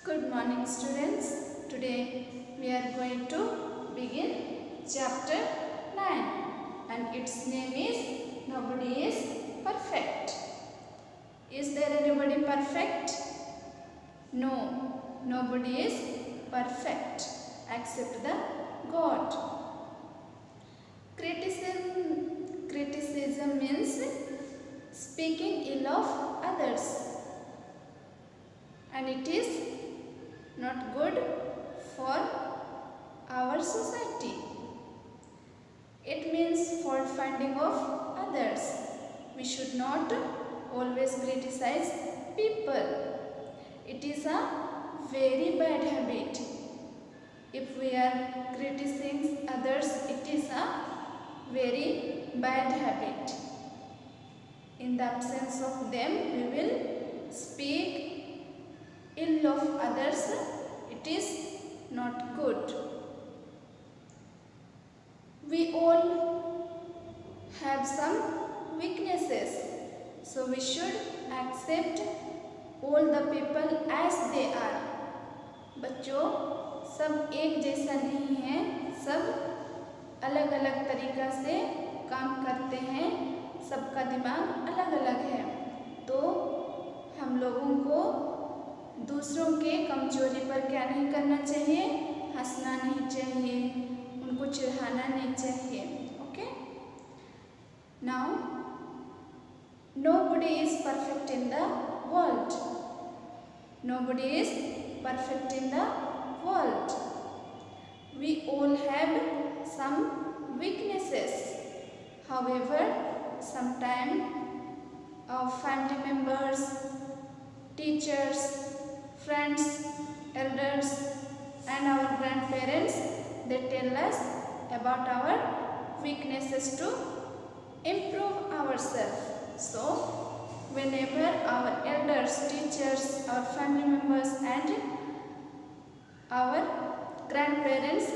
Good morning students. Today we are going to begin chapter 9 and its name is Nobody is Perfect. Is there anybody perfect? No, nobody is perfect except the God. Criticism means speaking ill of others, and it is not good for our society. It means fault finding of others. We should not always criticize people. It is a very bad habit. If we are criticizing others, it is a very bad habit. In the absence of them, we will speak ill of others. It is not good. We all have some weaknesses, so we should accept all the people as they are. बच्चों, सब एक जैसा नहीं है, सब अलग अलग तरीक़ा से काम करते हैं, सबका दिमाग अलग अलग है। तो हम लोगों को दूसरों के कमजोरी पर क्या नहीं करना चाहिए, हंसना नहीं चाहिए, उनको चिढ़ाना नहीं चाहिए। Okay, now nobody is perfect in the world. Nobody is perfect in the world. We all have some weaknesses. However, sometimes our family members, teachers, friends, elders and our grandparents, they tell us about our weaknesses to improve ourselves. So whenever our elders, teachers, our family members and our grandparents,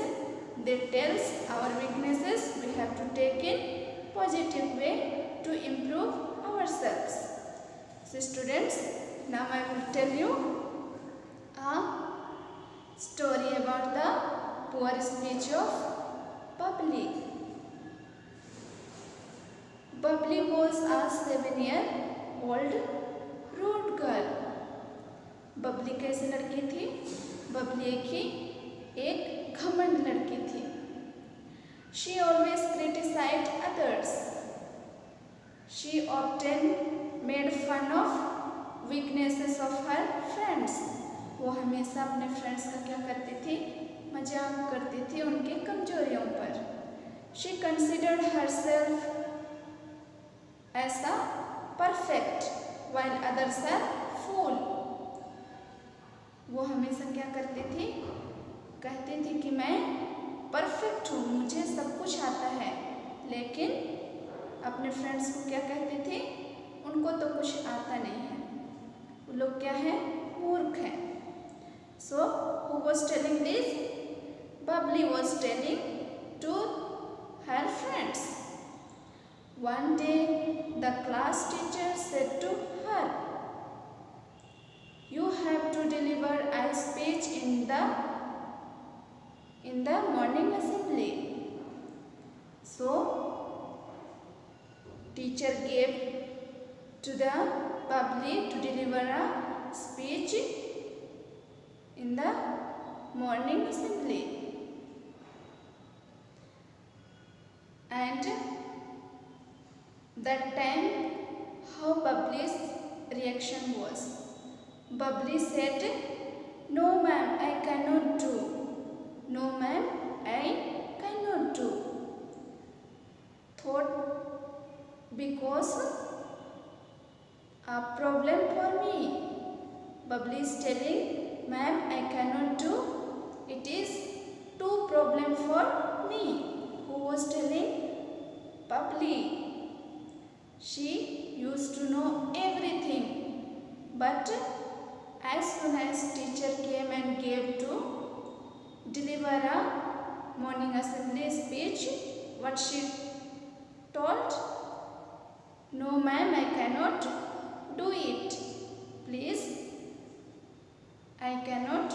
they tell our weaknesses, we have to take in positive way to improve ourselves. So students, now I will tell you a story about the poor speech of Bubbly. Bubbly was a 7-year-old rude girl. Babli कैसी लड़की थी? बबली एक घमंड लड़की थी. She always criticized others. She often made fun of weaknesses of her friends. वो हमेशा अपने फ्रेंड्स का क्या करती थी? मजाक करती थी उनकी कमजोरियों पर. She considered herself as a perfect while others are fool. वो हमेशा क्या करती थी? कहती थी कि मैं परफेक्ट हूँ, मुझे सब कुछ आता है, लेकिन अपने फ्रेंड्स को क्या कहती थी? उनको तो कुछ आता नहीं है, वो लोग क्या है? मूर्ख हैं. So who was telling this? Bubbly was telling to her friends. One day the class teacher said to her, you have to deliver a speech in the morning assembly. So teacher gave to the Bubbly to deliver a speech in the morning assembly. And that time, how Bubbly's reaction was? Bubbly said, no ma'am, I cannot do. No ma'am, I cannot do. Thought because a problem for me. Bubbly is telling, ma'am, I cannot do. It is too problem for me. Who was telling? Bubbly. She used to know everything, but as soon as teacher came and gave to deliver a morning assembly speech, what she told? No ma'am, I cannot do it. Please, I cannot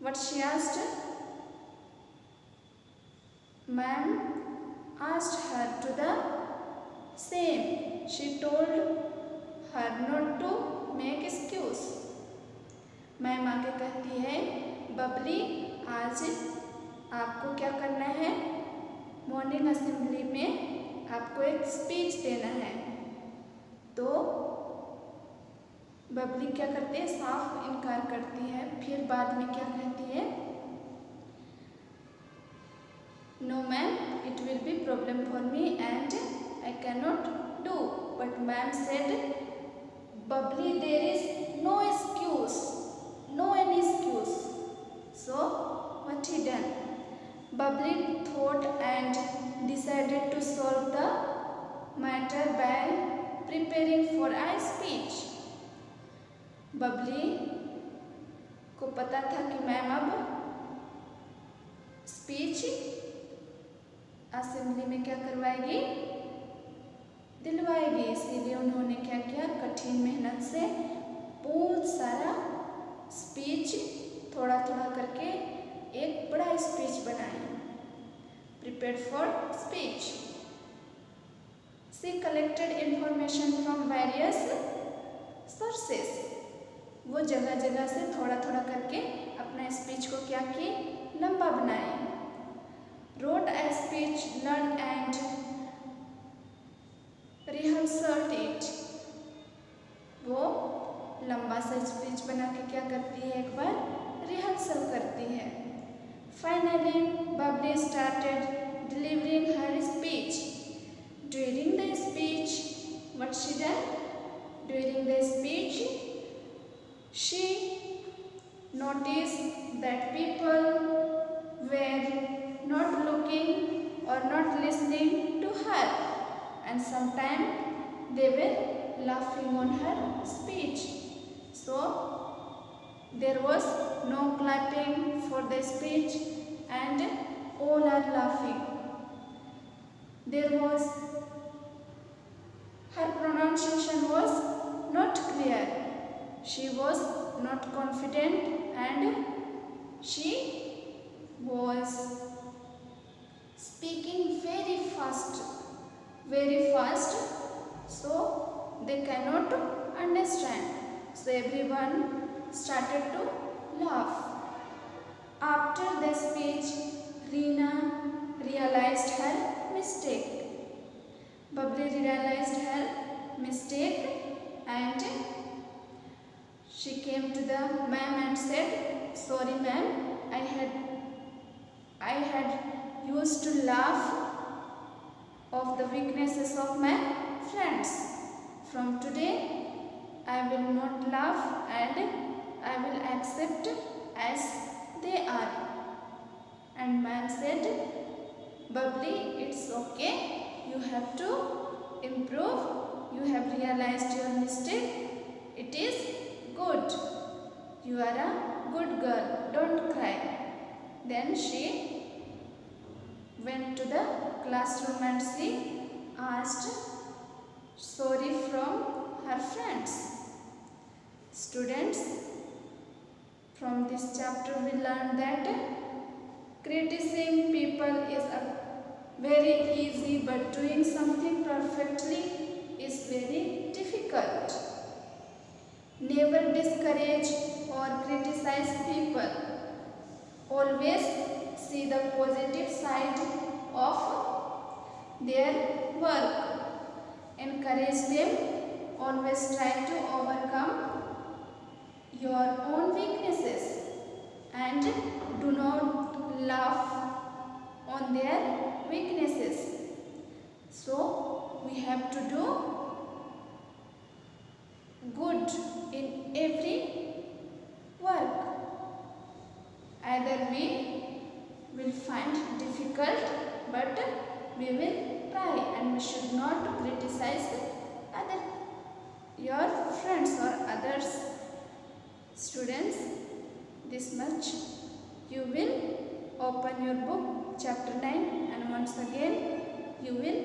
What she asked? Ma'am asked her to the same. She told her not to make excuse. Ma'am आगे कहती है, बबली आज आपको क्या करना है? Morning assembly में आपको एक स्पीच देना है। तो बबली क्या करती है? साफ इनकार करती है। फिर बाद में क्या कहती है? No ma'am, it will be problem for me and I cannot do. But ma'am said, Bubbly, there is no excuse, no any excuse. So what he done? Bubbly thought and decided to solve the matter by preparing for a speech. Babli को पता था कि ma'am अब speech assembly में क्या करवाएगी? दिलवाएगी। इसीलिए उन्होंने क्या किया? कठिन मेहनत से बहुत सारा स्पीच थोड़ा थोड़ा करके एक बड़ा स्पीच बनाई। Prepared for speech. She collected information from various sources. वो जगह जगह से थोड़ा थोड़ा करके अपना स्पीच को क्या की? लंबा बनाई। Wrote a speech, learned and rehearsed it. वो लंबा सा स्पीच बना के क्या करती है? एक बार रिहर्सल करती है। Finally, Bubbly started delivering her speech. During the speech, what she done? During the speech, she noticed that people were not looking or not listening to her, and sometimes they were laughing on her speech. So there was no clapping for the speech and all are laughing. There was, her pronunciation was not clear. She was not confident and she was speaking very fast, so they cannot understand. So everyone started to laugh. After the speech, Reena realized her mistake. Bubbly realized her mistake and she came to the ma'am and said, sorry ma'am, I had used to laugh of the weaknesses of my friends. From today, I will not laugh and I will accept as they are. And ma'am said, Bubbly, it's okay. You have to improve. You have realized your mistake. It is good. You are a good girl. Don't cry. Then she went to the classroom and she asked sorry from her friends. Students, from this chapter we learned that criticizing people is very easy, but doing something perfectly is very difficult. Never discourage or criticize people. Always see the positive side of their work. Encourage them. Always try to overcome your own weaknesses and do not laugh on their weaknesses. So we have to do good in every work. Either we will find difficult, but we will try, and we should not criticize your friends or others. Students, this much. You will open your book chapter 9 and once again you will